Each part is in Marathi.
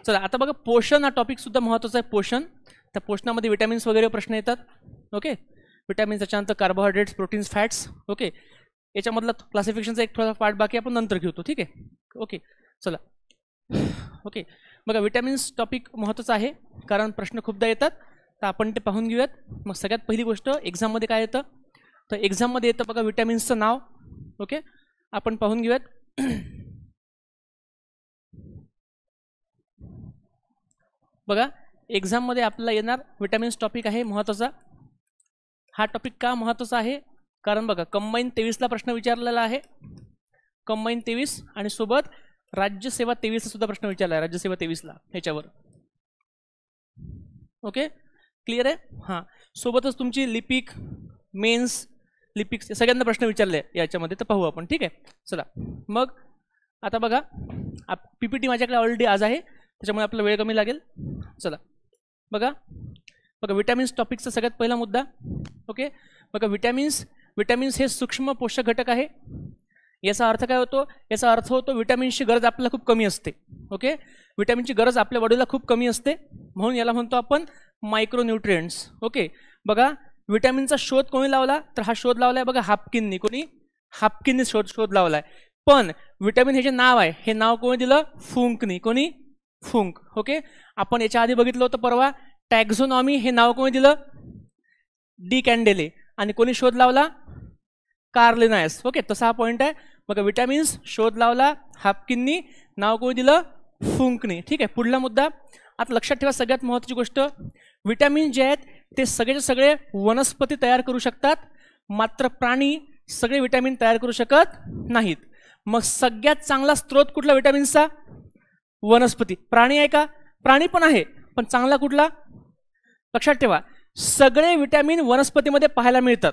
चला आता बघा, पोषण हा टॉपिक सुद्धा महत्त्वाचा आहे. पोषण, त्या पोषणामध्ये विटॅमिन्स वगैरे प्रश्न येतात. ओके, विटॅमिन्स, त्याच्यानंतर कार्बोहायड्रेट्स, प्रोटीन्स, फॅट्स. ओके, याच्यामधला क्लासिफिकेशनचा एक थोडा पार्ट बाकी आपण नंतर घेतो. ठीक आहे. ओके, चला. ओके, बघा विटॅमिन्स टॉपिक महत्त्वाचा आहे कारण प्रश्न खूपदा येतात, तर आपण ते पाहून घेऊयात. मग सगळ्यात पहिली गोष्ट, एक्झाममध्ये काय येतं, तर एक्झाममध्ये येतं बघा विटॅमिन्सचं नाव. ओके, आपण पाहून घेऊयात. बघा एक्झाममध्ये आपल्याला येणार विटॅमिन्स टॉपिक आहे महत्त्वाचा. हा टॉपिक का महत्त्वाचा आहे, कारण बघा कंबाईन 23ला प्रश्न विचारलेला आहे, कंबाईन 23, आणि सोबत राज्यसेवा 23ला सुद्धा प्रश्न विचारला आहे, राज्यसेवा 23ला ह्याच्यावर. ओके, क्लिअर आहे. हां, सोबतच तुमची लिपिक, मेन्स, लिपिक्स सगळ्यांना प्रश्न विचारले याच्यामध्ये, तर पाहू आपण. ठीक आहे, चला. मग आता बघा, PPT माझ्याकडे ऑलरेडी आज आहे, त्याच्यामुळे आपला वेळ कमी लागेल. चला बघा, बघा विटॅमिन्स टॉपिकचा सगळ्यात पहिला मुद्दा. ओके, बघा विटॅमिन्स हे सूक्ष्म पोषक घटक आहे. याचा अर्थ काय होतो, याचा अर्थ होतो विटॅमिन्सची गरज आपल्याला खूप कमी असते. ओके, विटॅमिनची गरज आपल्या बॉडीला खूप कमी असते, म्हणून याला म्हणतो आपण मायक्रोन्यूट्रिएंट्स. ओके, बघा विटॅमिनचा शोध कोणी लावला, तर हा शोध लावलाय बघा हाफकिननी. कोणी? हाफकिननी शोध लावलाय. पण विटॅमिन हे जे नाव आहे, हे नाव कोणी दिलं? फुंकनी. कोणी? फुंक. ओके, आपण याच्या आधी बघितलं होतं परवा टॅक्झोनॉमी, हे नाव कोणी दिलं? डी कॅन्डेले. आणि कोणी शोध लावला? कार्ल लिनायस. ओके, तसा हा पॉईंट आहे. बघा विटॅमिन्स शोध लावला हाफकिननी, नाव कोणी दिलं? फुंकनी. ठीक आहे, पुढला मुद्दा. आता लक्षात ठेवा सगळ्यात महत्त्वाची गोष्ट, विटॅमिन जे आहेत ते सगळेचे सगळे वनस्पती तयार करू शकतात, मात्र प्राणी सगळे विटॅमिन तयार करू शकत नाहीत. मग सगळ्यात चांगला स्रोत कुठला विटॅमिन्सचा? वनस्पती. प्राणी आहे का? प्राणी पण आहे, पण चांगला कुठला? लक्षात ठेवा, सगळे विटॅमिन वनस्पतीमध्ये पाहायला मिळतात.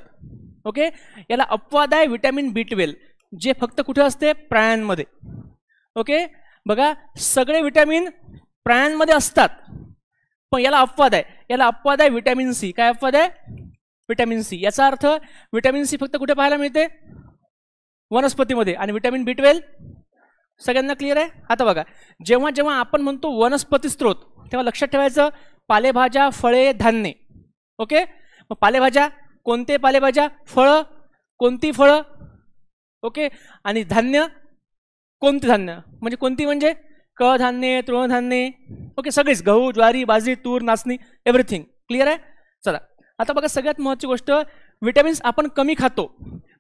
ओके, याला अपवाद आहे विटॅमिन B12, जे फक्त कुठे असते? प्राण्यांमध्ये. ओके, बघा सगळे विटॅमिन प्राण्यांमध्ये असतात, पण याला अपवाद आहे. याला अपवाद आहे विटॅमिन C. काय अपवाद आहे? Vitamin C. याचा अर्थ विटॅमिन C फक्त कुठे पाहायला मिळते? वनस्पतीमध्ये. आणि विटॅमिन B12 सगळ्यांना क्लिअर आहे. आता बघा, जेव्हा जेव्हा आपण म्हणतो वनस्पती स्त्रोत, तेव्हा लक्षात ठेवायचं पालेभाज्या, फळे, धान्य. ओके, मग पालेभाज्या कोणते? पालेभाज्या. फळं कोणती? फळं. ओके, आणि धान्य कोणती? धान्य म्हणजे कोणती? म्हणजे कडधान्य, तृणधान्य. ओके, सगळीच, गहू, ज्वारी, बाजरी, तूर, नाचणी, एव्हरीथिंग. क्लिअर आहे. चला आता बघा, सगळ्यात महत्त्वाची गोष्ट, विटॅमिन्स आपण कमी खातो,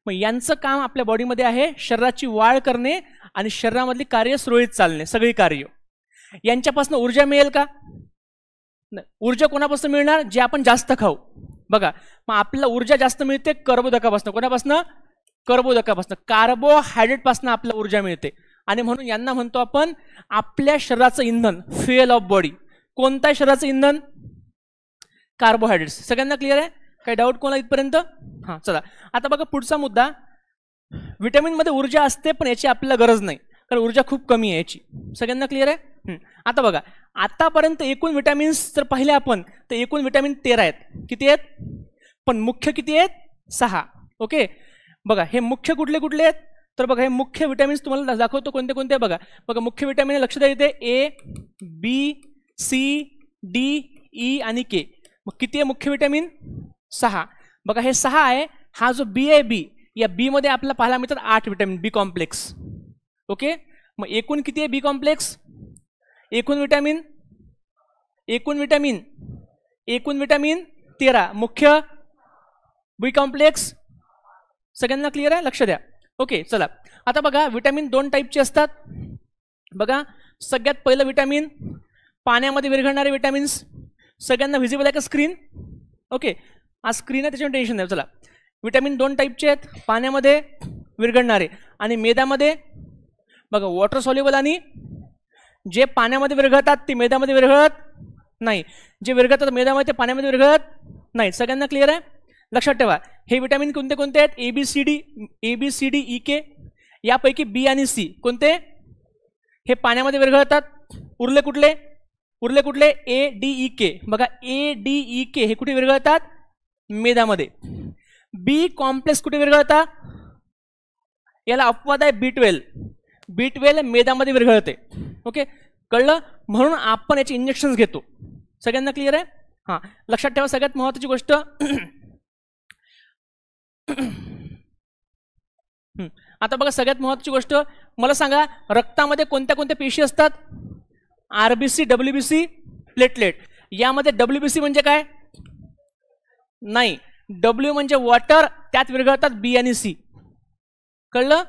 मग यांचं काम आपल्या बॉडीमध्ये आहे शरीराची वाढ करणे आणि शरीरामधली कार्य सुरळीत चालणे, सगळी कार्य. यांच्यापासून ऊर्जा मिळेल का? ऊर्जा कोणापासून मिळणार? जे आपण जास्त खाऊ. बघा, मग आपल्याला ऊर्जा जास्त मिळते कर्बोदकापासून. कोणापासून? कर्बोदकापासून, कार्बोहायड्रेटपासून आपल्याला ऊर्जा मिळते. आणि म्हणून यांना म्हणतो आपण आपल्या शरीराचं इंधन, फ्युएल ऑफ बॉडी. कोणतं आहे शरीराचं इंधन? कार्बोहायड्रेट्स. सगळ्यांना क्लिअर आहे? काही डाऊट कोणाला इथपर्यंत? हां, चला आता बघा पुढचा मुद्दा. विटॅमिनमध्ये ऊर्जा असते, पण याची आपल्याला गरज नाही, कारण ऊर्जा खूप कमी आहे याची. सगळ्यांना क्लिअर आहे? आता बघा, आतापर्यंत एकूण विटॅमिन्स जर पाहिले आपण, तर एकूण विटॅमिन 13 आहेत. किती आहेत? पण मुख्य किती आहेत? 6. ओके, बघा हे मुख्य कुठले कुठले आहेत? तर बघा, हे मुख्य विटॅमिन्स तुम्हाला दाखवतो कोणते कोणते. बघा बघा, मुख्य विटॅमिन लक्ष द्या इथे, A, B, C, D, E आणि K. मग किती आहे मुख्य विटॅमिन? 6. बघा हे 6 आहे. हा जो B आहे, B, या B मध्ये आपल्याला पाहायला मिळतात 8 विटॅमिन, B कॉम्प्लेक्स. ओके, मग एकूण किती आहे B कॉम्प्लेक्स? एकूण विटॅमिन 13. मुख्य B कॉम्प्लेक्स. सगळ्यांना क्लिअर आहे? लक्ष द्या. ओके, चला आता बघा, विटॅमिन 2 टाईपचे असतात. बघा, सगळ्यात पहिलं विटॅमिन पाण्यामध्ये विरघळणारे विटॅमिन्स. सगळ्यांना व्हिजिबल आहे का स्क्रीन? ओके, आज स्क्रीन आहे त्याच्यामुळे टेन्शन नाही. चला, विटॅमिन 2 टाईपचे आहेत, पाण्यामध्ये विरघळणारे आणि मेदामध्ये. बघा, वॉटर सॉल्युबल आणि जे पाण्यामध्ये विरघळतात ते मेदामध्ये विरघळत नाही, जे विरघळतात मेदामध्ये ते पाण्यामध्ये विरघळत नाही. सगळ्यांना क्लिअर आहे? लक्षात ठेवा, हे विटॅमिन कोणते कोणते आहेत? ABCD EK. यापैकी B आणि C कोणते? हे पाण्यामध्ये विरघळतात. उरले कुठले? ADEK. बघा, ADEK हे कुठे विरघळतात? मेदामध्ये. B कॉम्प्लेक्स कुठे विरघळतात? याला अपवाद आहे B12 मेदामध्ये विरघळते. ओके, कळलं? म्हणून आपण याचे इंजेक्शन घेतो. सगळ्यांना क्लिअर आहे? हां, लक्षात ठेवा सगळ्यात महत्त्वाची गोष्ट. आता बघा सगळ्यात महत्त्वाची गोष्ट मला सांगा, रक्तामध्ये कोणत्या कोणत्या पेशी असतात? RBC, WBC, platelet. यामध्ये डब्ल्यूबीसी म्हणजे काय? नाही, डब्ल्यू म्हणजे वॉटर, त्यात विरघळतात बी आणि सी. कळलं?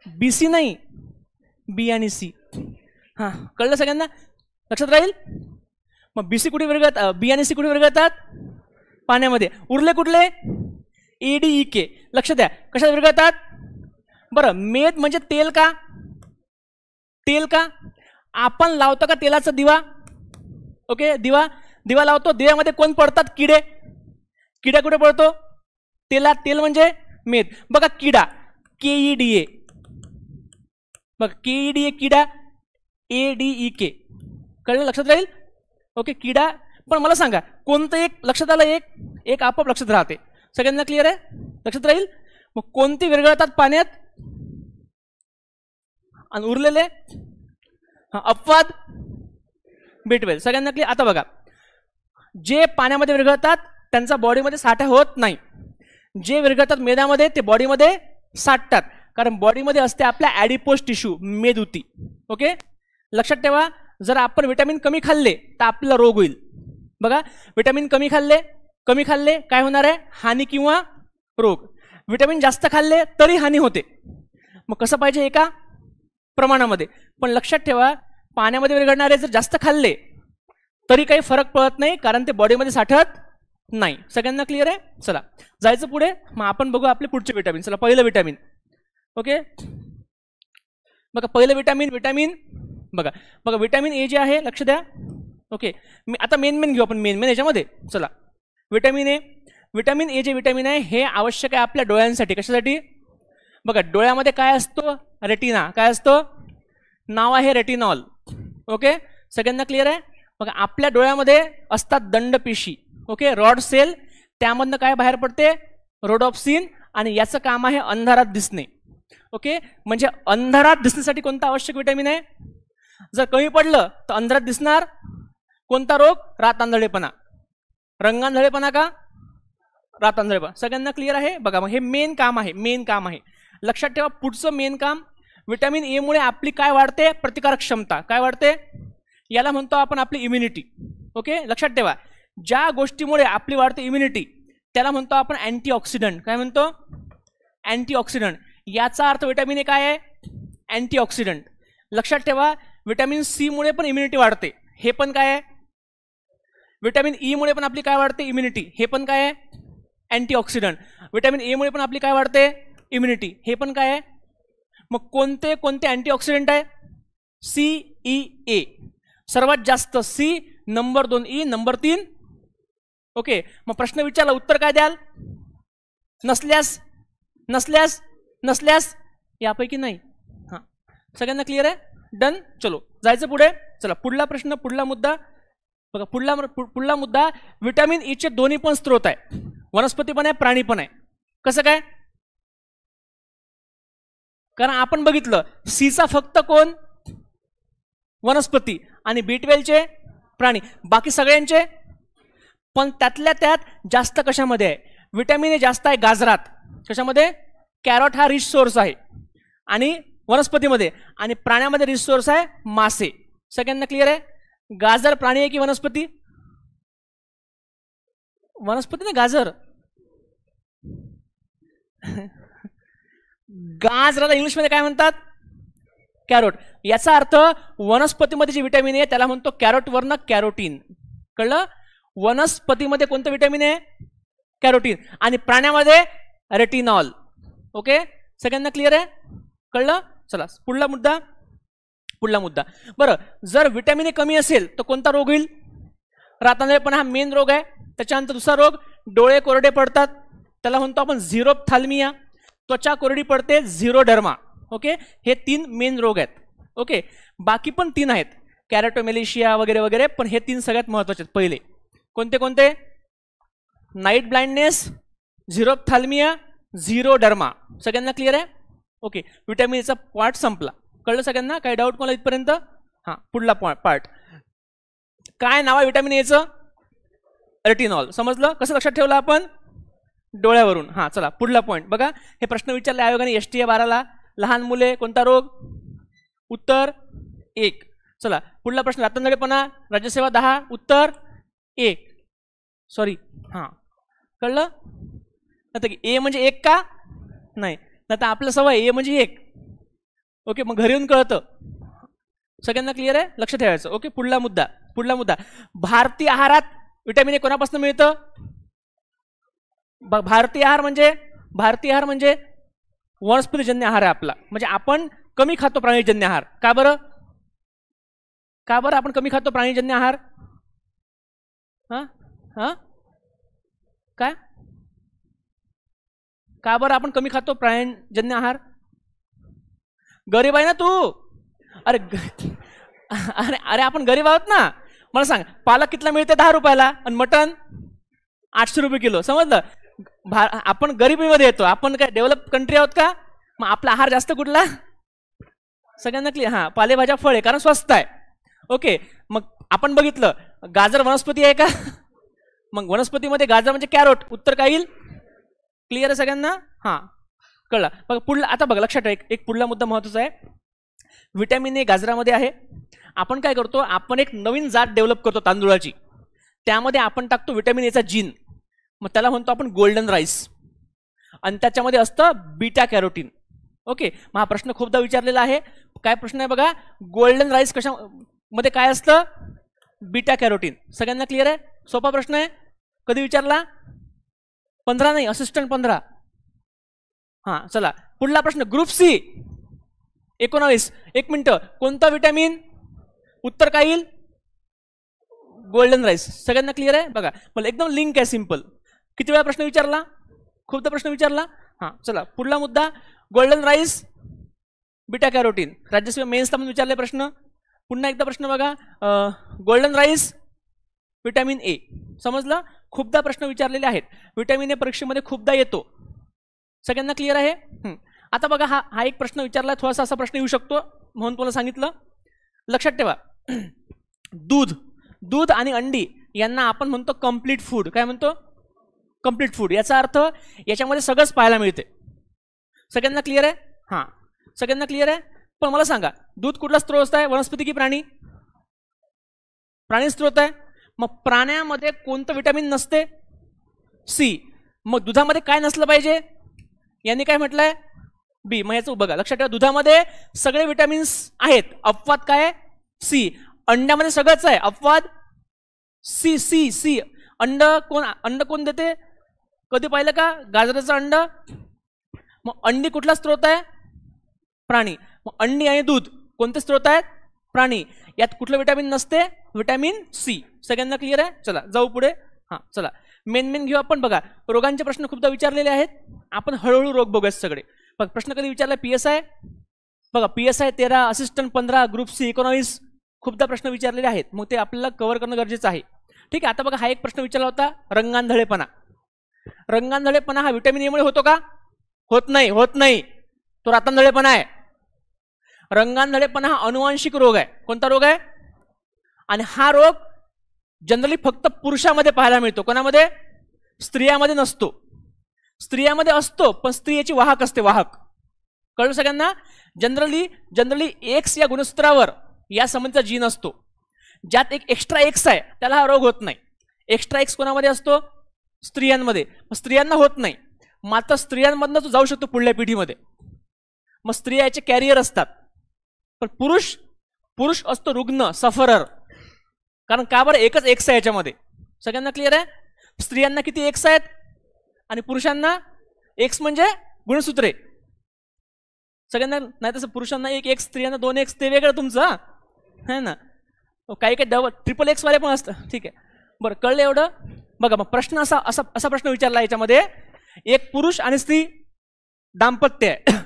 बीसी नाही, बी आणि सी. हां, कळलं सगळ्यांना? लक्षात राहील? मग बीसी कुठे विरघळतात, बी आणि सी कुठे विरघळतात? पाण्यामध्ये. उरले कुठले? ADEK. लक्ष द्या, कशात विरघळतात? बरं, मेद म्हणजे तेल का? तेल का? आपण लावतो का तेलाचा दिवा? ओके, दिवा लावतो, दिव्यामध्ये कोण पडतात? किडे. किडा कुठे पडतो? तेलात. तेल म्हणजे मेद. बघा किडा, KEDA. बघा KEDA किडा, ADEK. कळलं? लक्षात राहील? ओके, किडा. पण मला सांगा कोणतं एक लक्षात आलं? एक आपोआप लक्षात राहते. सगळ्यांना क्लिअर आहे? लक्षात राहील? मग कोणती विरघळतात पाण्यात आणि उरलेले? अपवाद, B12. सगळ्यांना क्लिअर? आता बघा, जे पाण्यामध्ये विरघळतात त्यांचा बॉडीमध्ये साठा होत नाही. जे विरघळतात मेदामध्ये ते बॉडीमध्ये साठतात, कारण बॉडीमध्ये असते आपल्या ॲडिपोज टिश्यू, मेदुती. ओके, लक्षात ठेवा. जर आपण विटॅमिन कमी खाल्ले तर आपल्याला रोग होईल. बघा, विटॅमिन कमी खाल्ले काय होणार आहे? हानी किंवा रोग. विटॅमिन जास्त खाल्ले तरी हानी होते. मग कसं पाहिजे? एका प्रमाणामध्ये. पण लक्षात ठेवा, पाण्यामध्ये विरघळणारे जर जास्त खाल्ले तरी काही फरक पडत नाही, कारण ते बॉडीमध्ये साठत नाही. सगळ्यांना क्लिअर आहे? चला जायचं पुढे. मग आपण बघू आपले पुढचे विटॅमिन. चला, पहिलं विटॅमिन. ओके, बघा पहिलं विटॅमिन बघा विटॅमिन ए जे आहे, लक्ष द्या. ओके, आता मेन घेऊ आपण, मेन याच्यामध्ये. चला, विटॅमिन ए जे विटॅमिन आहे हे आवश्यक आहे आपल्या डोळ्यांसाठी. कशासाठी? बघा, डोळ्यामध्ये काय असतो? रेटिना. काय असतो? नाव आहे रेटिनॉल. ओके, सगळ्यांना क्लिअर आहे? बघा, आपल्या डोळ्यामध्ये असतात दंडपेशी. Okay, rod sale. त्यामधनं काय बाहेर पडते? रोडॉप्सिन. आणि याचं काम आहे अंधारात दिसणे. ओके, म्हणजे अंधारात दिसण्यासाठी कोणता आवश्यक विटॅमिन आहे? जर कमी पडलं तर अंधारात दिसणार. कोणता रोग? रातआंधळेपणा. रंगांधळेपणा का? रातआंधळेपणा. सगळ्यांना क्लिअर आहे? बघा, मग हे मेन काम आहे. लक्षात ठेवा, पुढचं मेन काम. विटॅमिन ए मुळे आपली काय वाढते? प्रतिकारक क्षमता. काय वाढते? याला म्हणतो आपण आपली इम्युनिटी. ओके, लक्षात ठेवा, ज्या गोष्टीमुळे आपली वाढते इम्युनिटी त्याला म्हणतो आपण अँटीऑक्सिडंट. काय म्हणतो? अँटीऑक्सिडंट. याचा अर्थ विटॅमिन ए काय आहे? अँटीऑक्सिडंट. लक्षात ठेवा, विटॅमिन सी मुळे पण इम्युनिटी वाढते. हे पण काय आहे? विटॅमिन ई मुळे पण आपली काय वाढते? इम्युनिटी. हे पण काय आहे? अँटीऑक्सिडंट. विटॅमिन ए मुळे पण आपली काय वाढते? इम्युनिटी. हे पण काय आहे? मग कोणते अँटीऑक्सिडंट आहे? CEA. सर्वात जास्त C, number 2 E, number 3. Okay, मग प्रश्न विचारला, उत्तर काय द्याल? नसल्यास यापैकी नाही. हां, सगळ्यांना क्लिअर आहे? डन. चलो जायचं पुढे. चला, पुढला प्रश्न, पुढला मुद्दा बघा. पुढला मुद्दा, विटॅमिन ई चे दोन्ही पण स्त्रोत आहे. वनस्पती पण आहे, प्राणी पण आहे. कसं काय? कारण आपण बघितलं सीचा फक्त कोण? वनस्पती. आणि B12 चे प्राणी. बाकी सगळ्यांचे. पण त्यातल्या त्यात जास्त कशामध्ये आहे? विटॅमिन ए जास्त आहे गाजरात. कशामध्ये? कॅरट हा रिच सोर्स आहे. आणि वनस्पतीमध्ये. आणि प्राण्यामध्ये रिच सोर्स आहे मासे. सगळ्यांना क्लिअर आहे? गाजर प्राणी आहे की वनस्पती? वनस्पती ना, गाजर. गाजराला इंग्लिशमध्ये काय म्हणतात? कॅरोट. याचा अर्थ वनस्पतीमध्ये जे विटॅमिन आहे त्याला म्हणतो कॅरोटवरनं कॅरोटीन. कळलं? वनस्पतीमध्ये कोणतं विटॅमिन आहे? कॅरोटीन. आणि प्राण्यामध्ये रेटिनॉल. ओके, सगळ्यांना क्लिअर आहे? कळलं? चला, पुढला मुद्दा. बरं, जर विटॅमिन ए कमी असेल तर कोणता रोग होईल? रातआंधळेपणा हा मेन रोग आहे. त्याच्यानंतर दुसरा रोग, डोळे कोरडे पडतात, त्याला म्हणतो आपण झिरोप्थॅल्मिया. त्वचा कोरडी पडते, झिरोडर्मा. ओके, हे 3 मेन रोग आहेत. ओके, बाकी पण 3 आहेत, कॅरेटोमेलिशिया वगैरे वगैरे, पण हे 3 सगळ्यात महत्त्वाचे आहेत. पहिले कोणते? Night blindness, xerophthalmia, xeroderma. सगळ्यांना क्लिअर आहे? ओके, विटॅमिन एचा पार्ट संपला. कळलं सगळ्यांना? काही डाऊट कोणाला इथपर्यंत? हां, पुढला पार्ट काय नाव आहे विटॅमिन एचं? रेटिनॉल. समजलं? कसं लक्षात ठेवलं आपण? डोळ्यावरून. हां, चला पुढला पॉईंट बघा. हे प्रश्न विचारले आयोगाने STA 12ला. लहान मुले कोणता रोग? उत्तर 1. चला पुढला प्रश्न रात्रंधळेपणा राज्यसेवा 10. उत्तर 1. सॉरी, हां कळलं? आता ए म्हणजे 1 का? नाही, आता आपलं सवय ए म्हणजे 1. ओके, मग घरी येऊन कळतं. सगळ्यांना क्लिअर आहे? लक्ष ठेवायचं. ओके, पुढला मुद्दा भारतीय आहारात विटॅमिन ए कोणापासून मिळतं? भारतीय आहार म्हणजे वनस्पतीजन्य आहार आहे आपला. म्हणजे आपण कमी खातो प्राणीजन्य आहार. का बरं आपण कमी खातो प्राणीजन्य आहार? काय? का बरं आपण कमी खातो प्राणीजन्य आहार? गरीब आहे ना तू? अरे अरे अरे आपण गरीब आहोत ना. मला सांग, पालक कितला मिळते? 10 रुपयाला. आणि मटन 800 रुपये किलो. समजलं? आपण गरिबीमध्ये येतो. आपण काय डेव्हलप कंट्री आहोत का? मग आपला आहार जास्त कुठला? सगळ्यांना क्लिअर? हां, पालेभाज्या फळे, कारण स्वस्त आहे. ओके, मग आपण बघितलं गाजर वनस्पती आहे का? मग वनस्पतीमध्ये गाजर म्हणजे कॅरोट. उत्तर काय येईल? क्लिअर आहे सगळ्यांना? हां, कळलं. बघा पुढला, आता बघा लक्षात ठेवा, एक पुढला मुद्दा महत्त्वाचा आहे. विटॅमिन ए गाजरामध्ये आहे. आपण काय करतो? आपण एक नवीन जात डेव्हलप करतो तांदूळाची. त्यामध्ये आपण टाकतो विटॅमिन एचा जीन. मग त्याला म्हणतो आपण गोल्डन राईस. आणि त्याच्यामध्ये असतं बीटा कॅरोटीन. ओके, मग हा प्रश्न खूपदा विचारलेला आहे. काय प्रश्न आहे बघा? गोल्डन राईस कशामध्ये काय असतं? Beta carotene. सगळ्यांना क्लिअर आहे? सोपा प्रश्न आहे. कधी विचारला? 15 नाही, असिस्टंट 15. हां, चला पुढला प्रश्न. Group C 19. 1 मिनिट. कोणता विटॅमिन? उत्तर काय येईल? Golden rice. सगळ्यांना क्लिअर आहे? बघा मला एकदम लिंक आहे, सिंपल. किती वेळा प्रश्न विचारला? खूपदा प्रश्न विचारला. हां, चला पुढला मुद्दा. Golden rice, beta carotene. राज्यसेवा मेन्सला पण विचारले प्रश्न. पुन्हा एकदा प्रश्न बघा. Golden rice, vitamin A. समजलं? खूपदा प्रश्न विचारलेले आहेत. विटॅमिन ए परीक्षेमध्ये खूपदा येतो. सगळ्यांना क्लिअर आहे? आता बघा, हा एक प्रश्न विचारला, थोडासा असा प्रश्न येऊ शकतो म्हणून तुम्हाला सांगितलं. लक्षात ठेवा, दूध आणि अंडी यांना आपण म्हणतो कंप्लीट फूड. काय म्हणतो? Complete food. याचा अर्थ याच्यामध्ये सगळंच पाहायला मिळते. सगळ्यांना क्लिअर आहे? हां, सगळ्यांना क्लिअर आहे. पण मला सांगा, दूध कुठला स्त्रोत आहे? वनस्पती की प्राणी? प्राणी स्त्रोत आहे. मग प्राण्यामध्ये कोणतं विटॅमिन नसते? सी. मग दुधामध्ये काय नसलं पाहिजे? यांनी काय म्हटलंय? बी. मग याचं बघा, लक्षात ठेवा, दुधामध्ये सगळे विटॅमिन्स आहेत. अपवाद काय आहे? सी. अंड्यामध्ये सगळंच आहे, अपवाद सी. C C. अंड कोण देते? कधी पाहिलं का गाजराचं अंड? मग अंडी कुठला स्त्रोत आहे? प्राणी. मग अंडी आणि दूध कोणते स्त्रोत आहेत? प्राणी. यात कुठलं विटॅमिन नसते? Vitamin C. सगळ्यांना क्लिअर आहे? चला जाऊ पुढे. हां, चला मेन घेऊ आपण. बघा, रोगांचे प्रश्न खूपदा विचारलेले आहेत. आपण हळूहळू रोग बघूया सगळे. बघ, प्रश्न कधी विचारला? PSI. बघा, PSI 13, असिस्टंट 15, ग्रुप सी 19. खूपदा प्रश्न विचारलेले आहेत. मग ते आपल्याला कव्हर करणं गरजेचं आहे. ठीक आहे. आता बघा, हा एक प्रश्न विचारला होता, रंगांधळेपणा. रंगांधळेपणा हा विटॅमिन ए मुळे होतो का? होत नाही. तो रातांधळेपणा आहे. रंगांधळेपणा हा अनुवांशिक रोग आहे. कोणता रोग आहे? आणि हा रोग जनरली फक्त पुरुषामध्ये पाहायला मिळतो. कोणामध्ये? स्त्रियामध्ये नसतो. स्त्रियामध्ये असतो, पण स्त्रियाची वाहक असते, वाहक. कळलं सगळ्यांना? जनरली एक्स या गुणसूत्रावर या संबंधीचा जीन असतो. ज्यात एक एक्स्ट्रा एक्स आहे त्याला हा रोग होत नाही. एक्स्ट्रा एक्स कोणामध्ये असतो? स्त्रियांमध्ये. स्त्रियांना होत नाही. मात्र स्त्रियांमधनं तो जाऊ शकतो पुढल्या पिढीमध्ये. मग स्त्रिया याचे कॅरियर असतात. पण पुरुष असतो रुग्ण, सफरर. कारण का बरं? एकच एक्स आहे याच्यामध्ये. सगळ्यांना क्लिअर आहे? स्त्रियांना किती एक्स आहेत आणि पुरुषांना? एक्स म्हणजे गुणसूत्रे. सगळ्यांना नाही तसं पुरुषांना 1 एक्स, स्त्रियांना 2 एक्स. ते वेगळं तुमचं है ना. काही ट्रिपल एक्स वाले पण असतं. ठीक आहे, बरं कळलं एवढं. बघा, मग प्रश्न असा प्रश्न विचारला याच्यामध्ये. एक पुरुष आणि स्त्री दाम्पत्य आहे,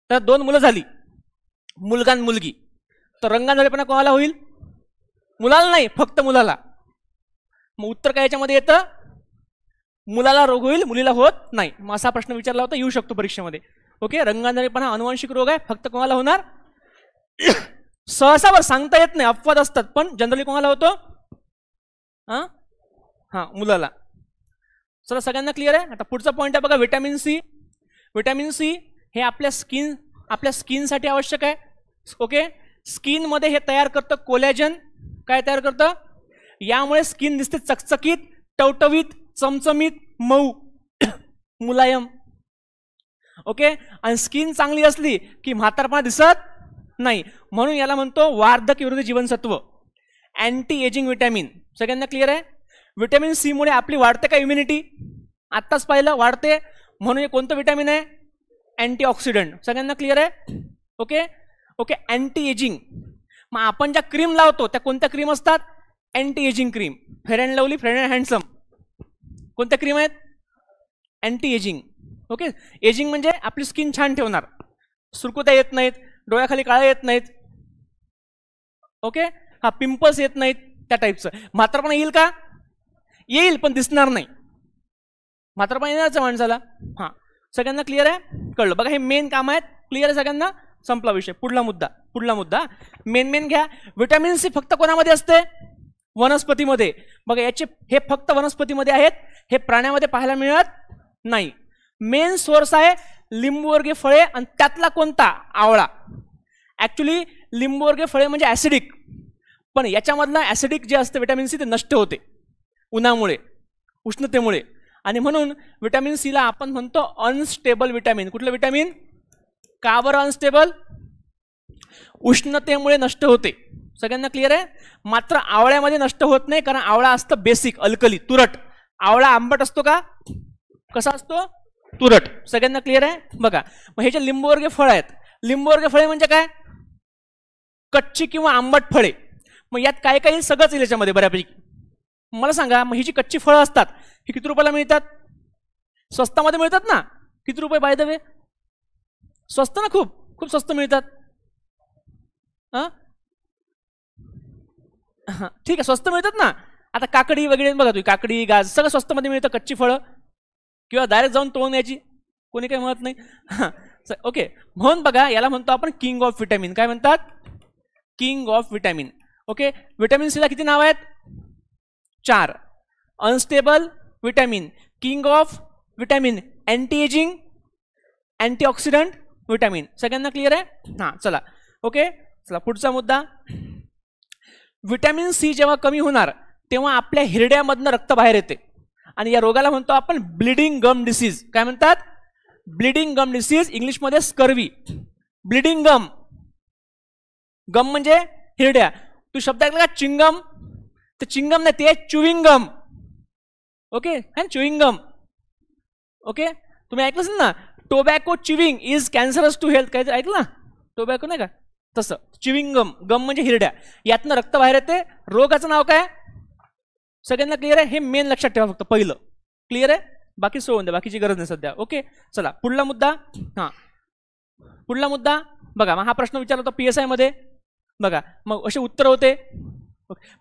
तर 2 मुलं झाली, मुलगा आणि मुलगी. तर रंगांधळेपणा कोणाला होईल? मुलाला नाही, फक्त मुलाला. मग उत्तर काय याच्यामध्ये येतं? मुलाला रोग होईल, मुलीला होत नाही. मग असा प्रश्न विचारला होता, येऊ शकतो परीक्षेमध्ये. ओके, रंगांधळेपणा हा अनुवांशिक रोग आहे, फक्त कोणाला होणार? सहसा सांगता येत नाही, अपवाद असतात, पण जनरली कोणाला होतो? हा मुलाला. चला सगळ्यांना क्लिअर आहे. आता पुढचा पॉईंट आहे बघा, व्हिटॅमिन सी. व्हिटॅमिन सी हे आपल्या स्किनसाठी आवश्यक आहे. ओके, स्किन मध्ये हे तयार करतं कोलॅजन. काय तयार करतं? यामुळे स्किन दिसते चकचकीत, टवटवीत, चमचमीत, मऊ, मुलायम. ओके, आणि स्किन चांगली असली की म्हातारपणा दिसत नाही, म्हणून याला म्हणतो वार्धक्य विरोधी जीवनसत्व, अँटी एजिंग व्हिटॅमिन. सगळ्यांना क्लिअर आहे? व्हिटॅमिन सी मुळे आपली वाढते का इम्युनिटी? आत्ताच पाहिलं वाढते, म्हणून हे कोणतं व्हिटॅमिन आहे? अँटीऑक्सिडंट. सगळ्यांना क्लिअर आहे? Okay okay, anti ageing. मग आपण ज्या क्रीम लावतो त्या कोणत्या क्रीम असतात? Anti ageing cream. Fair and lovely, fair and handsome, कोणत्या क्रीम आहेत? Anti ageing. ओके, एजिंग म्हणजे आपली स्किन छान ठेवणार, सुरकुत्या येत नाहीत, डोळ्याखाली काळा येत नाहीत, ओके, हा पिंपल्स येत नाहीत, त्या टाईपचं. म्हातारपणा येईल का? येईल, पण दिसणार नाही. म्हातारपणा येणारच माणसाला. हा, सगळ्यांना क्लिअर आहे? कळलं बघा, हे मेन काम आहेत. क्लिअर आहे सगळ्यांना? संपला विषय. पुढला मुद्दा मेन घ्या. व्हिटॅमिन सी फक्त कोणामध्ये असते? वनस्पतीमध्ये. बघा याचे हे फक्त वनस्पतीमध्ये आहेत, हे प्राण्यामध्ये पाहायला मिळत नाही. मेन सोर्स आहे लिंबूवर्गीय फळे, आणि त्यातला कोणता? आवळा. ऍक्च्युली लिंबूवर्गीय फळे म्हणजे ऍसिडिक, पण याच्यामधलं ऍसिडिक जे असते व्हिटॅमिन सी ते नष्ट होते उन्हामुळे, उष्णतेमुळे, आणि म्हणून व्हिटॅमिन सीला आपण म्हणतो अनस्टेबल व्हिटॅमिन. कुठलं व्हिटॅमिन? का बरं अनस्टेबल? उष्णतेमुळे नष्ट होते. सगळ्यांना क्लिअर आहे? मात्र आवळ्यामध्ये नष्ट होत नाही, कारण आवळा असतं बेसिक, अल्कली, तुरट. आवळा आंबट असतो का? कसा असतो? तुरट. सगळ्यांना क्लिअर आहे? बघा, मग हे जे लिंबूवर्गीय फळ आहेत, लिंबूवर्गीय फळे म्हणजे काय? कच्ची किंवा आंबट फळे. मग यात काय काही सगळंच येईल याच्यामध्ये बऱ्यापैकी. मला सांगा, मग ही जी कच्ची फळं असतात ही किती रुपयाला मिळतात? स्वस्तामध्ये मिळतात ना? किती रुपये बाय द वे? स्वस्त ना, खूप खूप स्वस्त मिळतात. ठीक आहे, स्वस्त मिळतात ना. आता काकडी वगैरे बघा, तुम्ही काकडी, गाज सगळं स्वस्तमध्ये मिळतं, कच्ची फळं, किंवा डायरेक्ट जाऊन तोडून यायची, कोणी काही म्हणत नाही. ओके, म्हणून बघा याला म्हणतो आपण किंग ऑफ व्हिटॅमिन. काय म्हणतात? King of vitamin. Okay, vitamin सीला किती नाव आहेत? 4. Unstable vitamin, king of vitamin, anti ageing, antioxidant vitamin. सगळ्यांना क्लिअर आहे? हां, चला. ओके, चला पुढचा मुद्दा. व्हिटॅमिन सी जेव्हा कमी होणार तेव्हा आपल्या हिरड्यामधनं रक्त बाहेर येते, आणि या रोगाला म्हणतो आपण ब्लिडिंग गम डिसीज. काय म्हणतात? ब्लिडिंग गम डिसीज, इंग्लिशमध्ये स्कर्वी. ब्लिडिंग गम, गम म्हणजे हिरड्या. तू शब्द ऐकला का चिंगम? तर चिंगम नाही, ते chewing gum. Okay, chewing gum. Okay, तुम्ही ऐकलं असेल ना, tobacco chewing is cancerous to health. काहीतरी ऐकलं ना? टोबॅको नाही का? तसं च्युइंग गम. गम म्हणजे हिरड्या, यातनं रक्त बाहेर येते. रोगाचं नाव काय? सगळ्यांना क्लिअर आहे? हे मेन लक्षात ठेवा फक्त पहिलं. क्लिअर आहे? बाकी सोडून द्या, बाकीची गरज नाही सध्या. ओके, चला पुढला मुद्दा. हां, पुढला मुद्दा बघा. मग हा प्रश्न विचारला होता PSI मध्ये. बघा, मग असे उत्तर होते.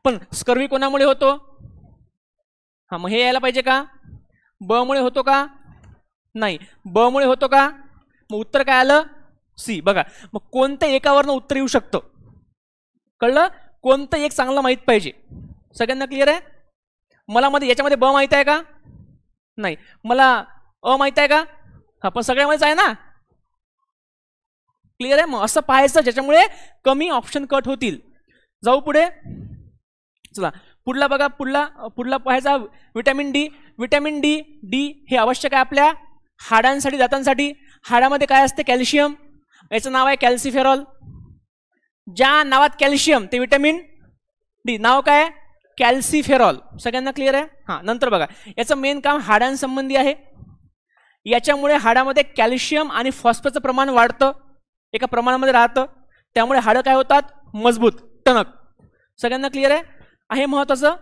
पण स्कर्वी कोणामुळे होतो? हा, मग हे यायला पाहिजे का? ब मुळे होतो का? नाही. ब मुळे होतो का? मग उत्तर काय आलं? सी. बघा, मग कोणत्या एकावरनं उत्तर येऊ शकतं? कळलं? कोणतं एक चांगलं माहीत पाहिजे. सगळ्यांना क्लिअर आहे? मला मध्ये याच्यामध्ये ब माहित आहे का? नाही. मला अ माहित आहे का? हा, पण सगळ्यामध्येच आहे ना. क्लिअर आहे? मग असं पाहायचं ज्याच्यामुळे कमी ऑप्शन कट होतील. जाऊ पुढे. चला पुढला बघा. पुढला पाहायचा व्हिटॅमिन डी. व्हिटॅमिन डी हे आवश्यक आहे आपल्या हाडांसाठी, दातांसाठी. हाडामध्ये काय असते? कॅल्शियम. याचं नाव आहे कॅल्सिफेरॉल. ज्या नावात कॅल्शियम ते व्हिटॅमिन डी. नाव काय? कॅल्सिफेरॉल. सगळ्यांना क्लिअर आहे? हां, नंतर बघा, याचं मेन काम हाडांसंबंधी आहे. याच्यामुळे हाडामध्ये कॅल्शियम आणि फॉस्फरसचं प्रमाण वाढतं, एका प्रमाणामध्ये राहतं. त्यामुळे हाडं काय होतात? मजबूत, टणक. सगळ्यांना क्लिअर आहे महत्वाचं.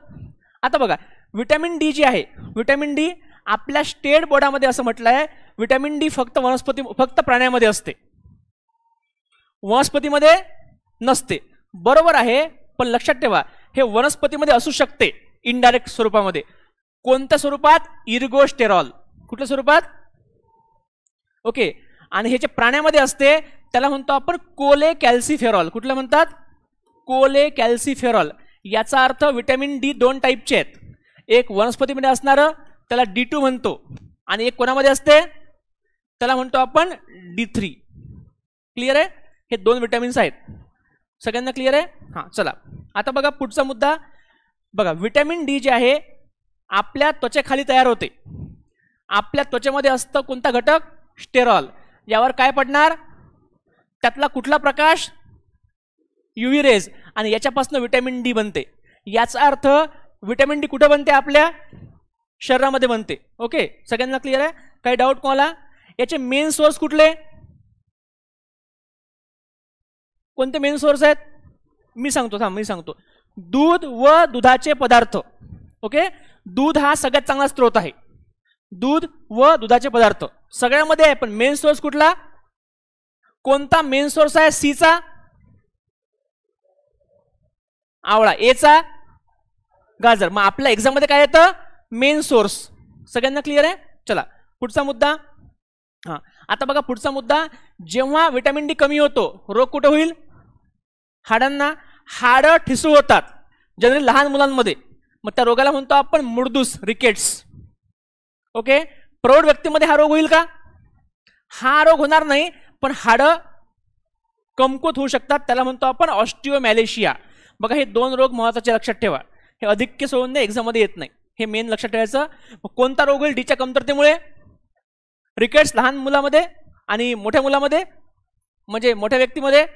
आता बघा, व्हिटॅमिन डी जी आहे, व्हिटॅमिन डी आपल्या स्टेट बोर्डामध्ये असं म्हटलं आहे, व्हिटॅमिन डी फक्त प्राण्यामध्ये असते, वनस्पतीमध्ये नसते. बरोबर आहे, पण लक्षात ठेवा हे वनस्पतीमध्ये असू शकते इनडायरेक्ट स्वरूपामध्ये. कोणत्या स्वरूपात? इर्गोस्टेरॉल. कुठल्या स्वरूपात? ओके. आणि हे जे प्राण्यामध्ये असते त्याला म्हणतो आपण कोलेकॅल्सिफेरॉल. कुठलं म्हणतात? कोलेकॅल्सिफेरॉल. याचा अर्थ व्हिटॅमिन डी 2 टाईपचे आहेत. एक वनस्पतीमध्ये असणारं त्याला D2 म्हणतो, आणि एक कोणामध्ये असते त्याला म्हणतो आपण D3. क्लिअर आहे? हे 2 विटॅमिन्स आहेत. सगळ्यांना क्लिअर आहे? हां, चला आता बघा पुढचा मुद्दा. बघा व्हिटॅमिन डी जे आहे आपल्या त्वचेखाली तयार होते. आपल्या त्वचेमध्ये असतं कोणता घटक? स्टेरॉल. यावर काय पडणार? त्यातला कुठला प्रकाश? UV raise. आणि याच्यापासून व्हिटॅमिन डी बनते. याचा अर्थ व्हिटॅमिन डी कुठे बनते? आपल्या शरीरामध्ये बनते. ओके, सगळ्यांना क्लिअर आहे? काही डाऊट कोणाला? याचे मेन सोर्स कुठले? कोणते मेन सोर्स आहेत? मी सांगतो. दूध व दुधाचे पदार्थ. ओके, दूध हा सगळ्यात चांगला स्रोत आहे. दूध व दुधाचे पदार्थ सगळ्यामध्ये आहे, पण मेन सोर्स कुठला? कोणता मेन सोर्स आहे? सीचा आवळा, एचा गाजर. मग आपल्या एक्झाम मध्ये काय येतं? Main source. सगळ्यांना क्लिअर आहे? चला पुढचा मुद्दा. हां, आता बघा पुढचा मुद्दा. जेव्हा व्हिटॅमिन डी कमी होतो, रोग कुठे होईल? हाडांना. हाडं ठिसूळ होतात जनरली लहान मुलांमध्ये. मग त्या रोगाला म्हणतो आपण मुडदूस, रिकेट्स. ओके, प्रौढ व्यक्तीमध्ये हा रोग होईल का? हा रोग होणार नाही, पण हाडं कमकुवत होऊ शकतात. त्याला म्हणतो आपण ऑस्टिओमॅलेशिया. बघा हे 2 रोग महत्त्वाचे लक्षात ठेवा. हे अधिक सोडून दे, एक्झाममध्ये येत नाही. हे मेन लक्षात ठेवायचं. कोणता रोग होईल डीच्या कमतरतेमुळे? रिकेट्स लहान मुलामध्ये, आणि मोठ्या मुलामध्ये म्हणजे मोठ्या व्यक्तीमध्ये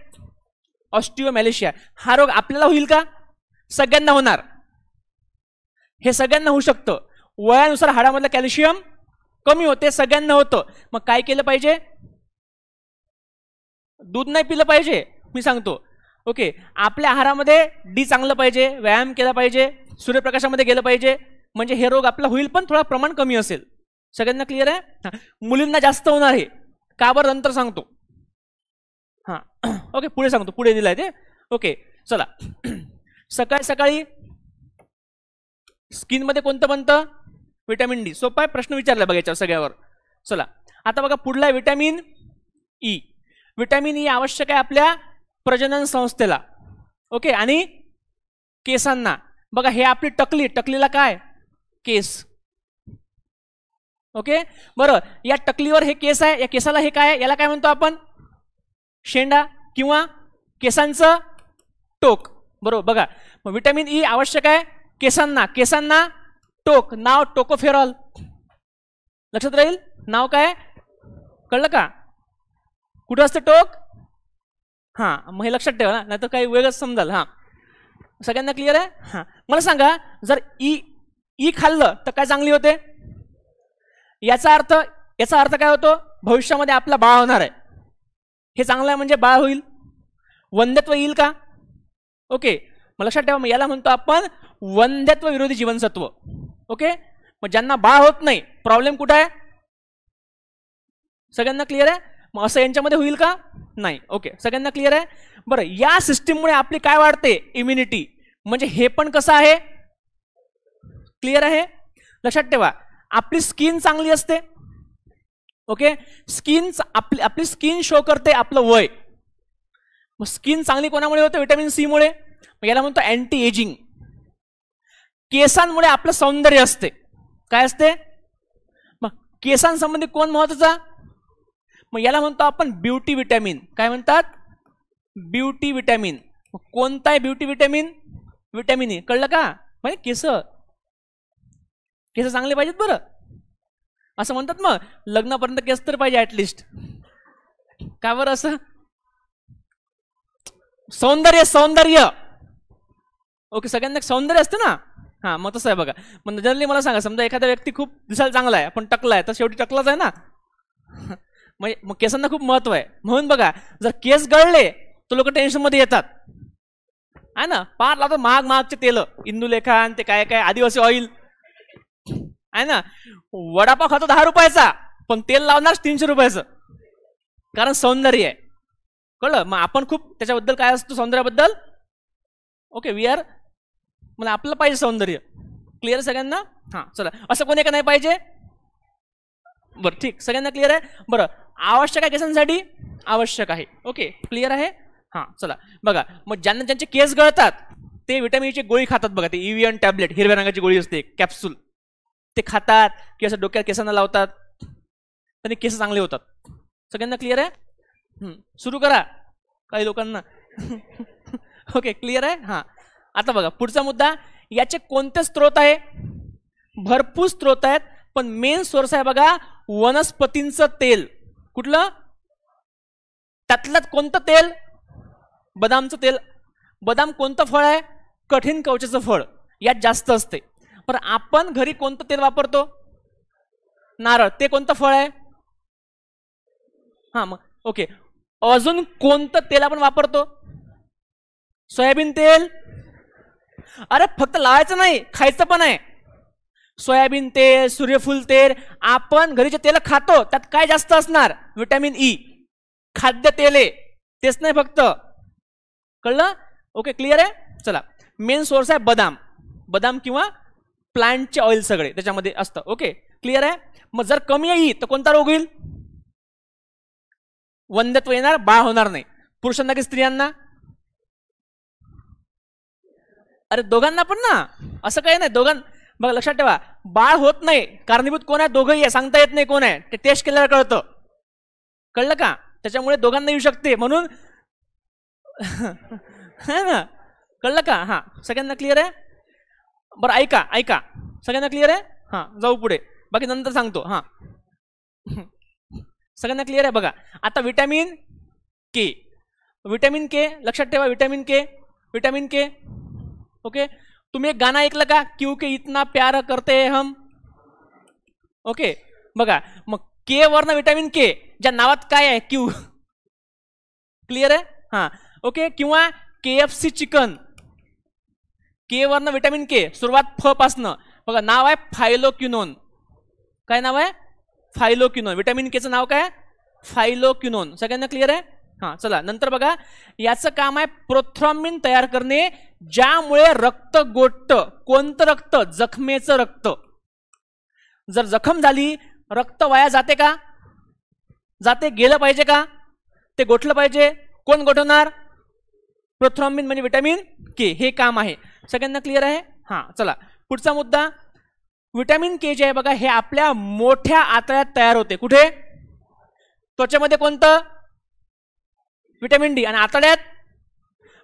ऑस्टिओमॅलेशिया. हा रोग आपल्याला होईल का? सगळ्यांना होणार. हे सगळ्यांना होऊ शकतं. वयानुसार हाडामधलं कॅल्शियम कमी होते, सगळ्यांना होतं. मग काय केलं पाहिजे? दूध नाही पिलं पाहिजे, मी सांगतो. ओके, आपल्या आहारामध्ये डी चांगलं पाहिजे, व्यायाम केला पाहिजे, सूर्यप्रकाशामध्ये गेलं पाहिजे, म्हणजे हे रोग आपला होईल, पण थोडा प्रमाण कमी असेल. सगळ्यांना क्लिअर आहे? मुलींना जास्त होणार आहे का बरं? नंतर सांगतो. हां, ओके, पुढे सांगतो. पुढे दिलाय ते. ओके, चला. सकाळी सकाळी स्किनमध्ये कोणतं बनतं? Vitamin D. सोपा आहे, प्रश्न विचारला बघा याच्यावर सगळ्यावर. चला आता बघा पुढला आहे व्हिटॅमिन ई. व्हिटॅमिन ई आवश्यक आहे आपल्या प्रजनन संस्थेला. ओके, आणि केसांना. बघा हे आपली टकली, टकलीला काय? केस. ओके, बरं, या टकलीवर हे केस आहे, या केसाला हे काय? याला काय म्हणतो आपण? शेंडा किंवा केसांचं टोक. बरोबर. बघा मग व्हिटॅमिन ई आवश्यक आहे केसांना. केसांना टोक, नाव टोकोफेरॉल. लक्षात राहील नाव काय? कळलं का? कुठं असतं टोक? हां, मग हे लक्षात ठेवा ना, नाही तर काही वेगळंच समजाल. हां, सगळ्यांना क्लिअर आहे? हां, मला सांगा, जर ई खाल्लं तर काय चांगली होते? याचा अर्थ काय होतो? भविष्यामध्ये आपला बाळ होणार आहे, हे चांगलं आहे, म्हणजे बाळ होईल, वंध्यत्व येईल का? ओके, मग लक्षात ठेवा, मग याला म्हणतो आपण वंध्यत्व विरोधी जीवनसत्व. ओके, मग ज्यांना बाळ होत नाही, प्रॉब्लेम कुठं आहे? सगळ्यांना क्लिअर आहे? मग असं यांच्यामध्ये होईल का? नाही. ओके, सगळ्यांना क्लिअर आहे? बरं, या सिस्टीममुळे आपली काय वाढते? इम्युनिटी. म्हणजे हे पण कसं आहे? क्लिअर आहे? लक्षात ठेवा, आपली स्किन चांगली असते. ओके, आपली स्किन शो करते आपलं वय. मग स्किन चांगली कोणामुळे होते? व्हिटॅमिन सी मुळे. मग याला म्हणतो अँटी एजिंग. केसांमुळे आपलं सौंदर्य असते. काय असते? मग केसांसंबंधी कोण महत्वाचा? मग याला म्हणतो आपण ब्युटी विटॅमिन. काय म्हणतात? Beauty vitamin. कोणता आहे ब्युटी विटॅमिन? Vitamin A. कळलं का? म्हणजे केस चांगले पाहिजेत बरं, असं म्हणतात. मग लग्नापर्यंत केस तर पाहिजे ऍटलिस्ट. का बरं असं? सौंदर्य. ओके, सगळ्यांना सौंदर्य असतं ना. हा, मग तसं आहे बघा. मग जनरली मला सांगा, समजा एखादा व्यक्ती खूप दिसायला चांगला आहे पण टकला आहे, तर शेवटी टकलाच आहे ना. मग केसांना खूप महत्व आहे. म्हणून बघा, जर केस गळले तर लोक टेन्शन मध्ये येतात, आहे ना. पार लावतो महागचे तेल, इंदुलेखा आणि ते काय काय आदिवासी ऑइल, आहे ना. वडापाव खातो 10 रुपयाचा, पण तेल लावणार 300 रुपयाचं, कारण सौंदर्य आहे. कळलं? मग आपण खूप त्याच्याबद्दल काय असतो सौंदर्याबद्दल. ओके, वी आर, मला आपल्याला पाहिजे सौंदर्य. क्लिअर सगळ्यांना? हां, चला. असं कोणी का नाही पाहिजे? बरं ठीक, सगळ्यांना क्लिअर आहे. बरं, आवश्यक आहे केसांसाठी, आवश्यक आहे. ओके, क्लिअर आहे. हां चला बघा, मग ज्यांना ज्यांचे केस गळतात ते व्हिटॅमिनची गोळी खातात बघा, ते EVN टॅबलेट, हिरव्या रंगाची गोळी असते कॅप्सूल, ते खातात की असं डोक्यात केसांना लावतात, त्यांनी केस चांगले होतात. सगळ्यांना क्लिअर आहे. सुरू करा काही लोकांना. ओके क्लिअर आहे. हां आता बघा पुढचा मुद्दा, याचे कोणते स्त्रोत आहे? भरपूर स्त्रोत आहेत, पण मेन सोर्स आहे बघा वनस्पतींचं तेल. कुठलं? त्यातलं कोणतं तेल? बदामचं तेल. बदाम कोणतं फळ आहे? कठीण कवचाचं फळ, यात जास्त असते. पण आपण घरी कोणतं तेल वापरतो? नारळ. ते कोणतं फळ आहे? हां मग ओके, अजून कोणतं तेल आपण वापरतो? सोयाबीन तेल. अरे फक्त लावायचं नाही, खायचं पण आहे. सोयाबीन तेल, सूर्यफूल तेल. आपण घरी जे तेल खातो त्यात काय जास्त असणार? Vitamin E. खाद्य तेल आहे, तेच नाही फक्त. कळलं? ओके क्लिअर आहे. चला, मेन सोर्स आहे बदाम. बदाम किंवा प्लांटचे ऑइल सगळे त्याच्यामध्ये असतं. ओके क्लिअर आहे. मग जर कमी आहे तर कोणता रोग होईल? वंध्यत्व येणार, बाळ होणार नाही. पुरुषांना की स्त्रियांना? अरे दोघांना पण ना, असं काही नाही. बघा लक्षात ठेवा, बाळ होत नाही कारणीभूत कोण आहे? दोघंही आहे, सांगता येत नाही कोण आहे, ते टेस्ट केल्यावर कळतं. कळलं का? त्याच्यामुळे दोघांना येऊ शकते म्हणून. है ना, कळलं का? हां सगळ्यांना क्लिअर आहे. बरं ऐका, सगळ्यांना क्लिअर आहे. हां जाऊ पुढे, बाकी नंतर सांगतो. हां सगळ्यांना क्लिअर आहे. बघा आता विटॅमिन के लक्षात ठेवा. विटॅमिन के. ओके, तुम्ही एक गाणं ऐकलं का? क्यों के इतना प्यार करते हम. ओके बघा, मग के वरनं विटॅमिन के, ज्या नावात काय आहे? क्यू. क्लिअर आहे. हां ओके, किंवा KFC चिकन, के वरनं विटॅमिन के, सुरुवात फ पासनं. बघा नाव आहे फायलोक्विनोन. काय नाव आहे? फायलोक्विनोन. विटॅमिन केचं नाव काय? फायलोक्विनोन. सगळ्यांना क्लिअर आहे. हां चला, नंतर बघा, याचं काम आहे प्रोथ्रॉम्बिन तयार करणे, ज्यामुळे रक्त गोठतं. कोणतं रक्त? जखमेचं रक्त. जर जखम झाली, रक्त वाया जाते का? जाते. गेलं पाहिजे का? ते गोठलं पाहिजे. कोण गोठवणार? प्रोथ्रॉम्बिन म्हणजे विटॅमिन के. हे काम आहे. सगळ्यांना क्लिअर आहे. हां चला, पुढचा मुद्दा, विटॅमिन के जे आहे बघा, हे आपल्या मोठ्या आतड्यात तयार होते. कुठे? त्वचेमध्ये. कोणतं? Vitamin D. आणि आतड्यात?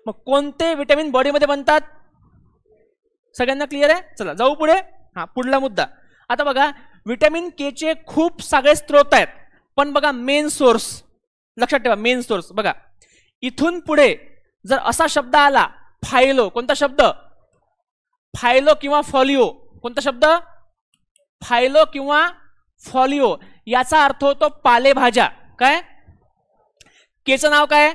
मग कोणते विटॅमिन बॉडीमध्ये बनतात? सगळ्यांना क्लिअर आहे. चला जाऊ पुढे. हां पुढला मुद्दा, आता बघा, विटॅमिन के चे खूप सगळे स्त्रोत आहेत, पण बघा मेन सोर्स लक्षात ठेवा. मेन सोर्स बघा, इथून पुढे जर असा शब्द आला फायलो, कोणता शब्द? फायलो किंवा फॉलिओ. कोणता शब्द? फायलो किंवा फॉलिओ. याचा अर्थ होतो पालेभाज्या. काय? केचं नाव काय?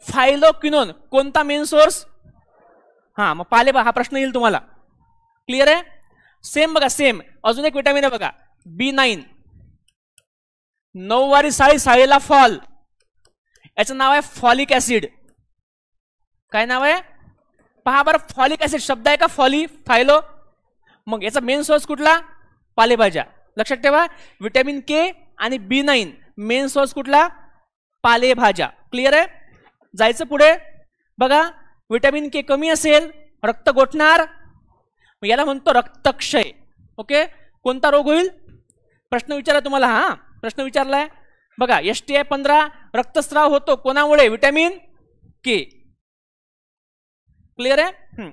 फायलोक्विनोन. कोणता मेन सोर्स? हां मग हा प्रश्न येईल तुम्हाला. क्लिअर आहे. सेम बघा, सेम अजून एक विटॅमिन आहे बघा, B9. 9 वारी साळीला फॉल. याचं नाव आहे फॉलिक ऍसिड. काय नाव आहे? पहा बरं, फॉलिक ऍसिड शब्द आहे का? फायलो. मग याचा मेन सोर्स कुठला? पालेभाज्या. लक्षात ठेवा, विटॅमिन के आणि B9 मेन सोर्स कुठला? पालेभाज्या. क्लिअर आहे. जायचं पुढे. बघा, विटॅमिन के कमी असेल, रक्त गोठणार, याला म्हणतो रक्तक्षय. ओके, कोणता रोग होईल? प्रश्न विचारा तुम्हाला. हा प्रश्न विचारलाय बघा. STI 15 रक्तस्राव होतो कोणामुळे? विटॅमिन के. क्लिअर आहे.